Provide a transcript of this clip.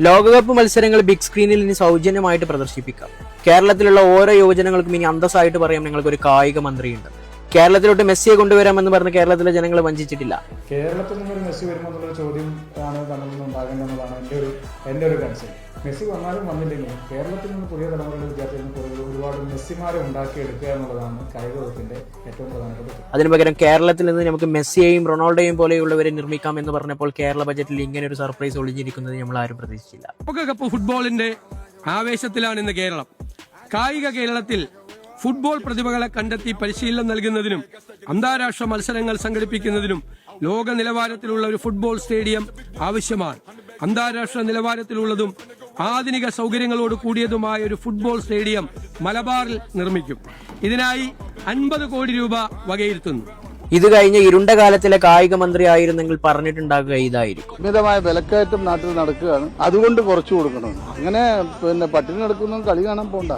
ലോകകപ്പ് മത്സരങ്ങൾ ബിഗ് സ്ക്രീനിൽ ഇനി സൗജന്യമായിട്ട് പ്രദർശിപ്പിക്കാം. കേരളത്തിലുള്ള ഓരോ യുവജനങ്ങൾക്കും ഇനി അന്തസ്സായിട്ട് പറയാം ഞങ്ങൾക്ക് ഒരു കായിക മന്ത്രിയുണ്ട്. കേരളത്തിലോട്ട് മെസ്സിയെ കൊണ്ടുവരാമെന്ന് പറഞ്ഞ് കേരളത്തിലെ ജനങ്ങൾ വഞ്ചിച്ചിട്ടില്ല. കേരളത്തിൽ നിന്നൊരു മെസ്സി വരുമെന്നുള്ള ചോദ്യം ആണ് നമ്മളിൽ നിന്ന് ഉണ്ടാകേണ്ടതെന്നുള്ളതാണ് എൻ്റെ ഒരു കൺസേൺ. മെസ്സി വന്നാലും വന്നില്ലെങ്കിലും കേരളത്തിൽ നിന്ന് പുതിയ തലമുറയിലെ വിദ്യാർത്ഥികൾക്ക് ഒരുപാട് മെസ്സിമാരെ ഉണ്ടാക്കിയെടുക്കുക എന്നുള്ളതാണ് കായിക വകുപ്പിന്റെ ഏറ്റവും പ്രധാനപ്പെട്ട. അതിനു പകരം കേരളത്തിൽ നിന്ന് നമുക്ക് മെസ്സിയെയും റൊണാൾഡോയും പോലെയുള്ളവരെ നിർമ്മിക്കാം എന്ന് പറഞ്ഞപ്പോൾ കേരള ബജറ്റിൽ ഇങ്ങനെ ഒരു സർപ്രൈസ് ഒളിഞ്ഞിരിക്കുന്നത് നമ്മൾ ആരും പ്രതീക്ഷിച്ചില്ല. ലോകകപ്പ് ഫുട്ബോളിന്റെ ആവേശത്തിലാണ് ഇന്ന് കേരളം. കായിക കേരളത്തിൽ ഫുട്ബോൾ പ്രതിഭകളെ കണ്ടെത്തി പരിശീലനം നൽകുന്നതിനും അന്താരാഷ്ട്ര മത്സരങ്ങൾ സംഘടിപ്പിക്കുന്നതിനും ലോക നിലവാരത്തിലുള്ള ഒരു ഫുട്ബോൾ സ്റ്റേഡിയം ആവശ്യമാണ്. അന്താരാഷ്ട്ര നിലവാരത്തിലുള്ളതും ആധുനിക സൗകര്യങ്ങളോട് കൂടിയതുമായ ഒരു ഫുട്ബോൾ സ്റ്റേഡിയം മലബാറിൽ നിർമ്മിക്കും. ഇതിനായി 50 കോടി രൂപ വകയിരുത്തുന്നു. ഇത് കഴിഞ്ഞ ഇരുണ്ട കാലത്തിലെ കായിക മന്ത്രി ആയിരുന്നെങ്കിൽ പറഞ്ഞിട്ടുണ്ടാകുക ഇതായിരിക്കും: അമിതമായ വിലക്കയറ്റം നാട്ടിൽ നടക്കുകയാണ്, അതുകൊണ്ട് കുറച്ചു കൊടുക്കണം. അങ്ങനെ പട്ടിണി നടക്കുന്ന കളി കാണാൻ പോണ്ട.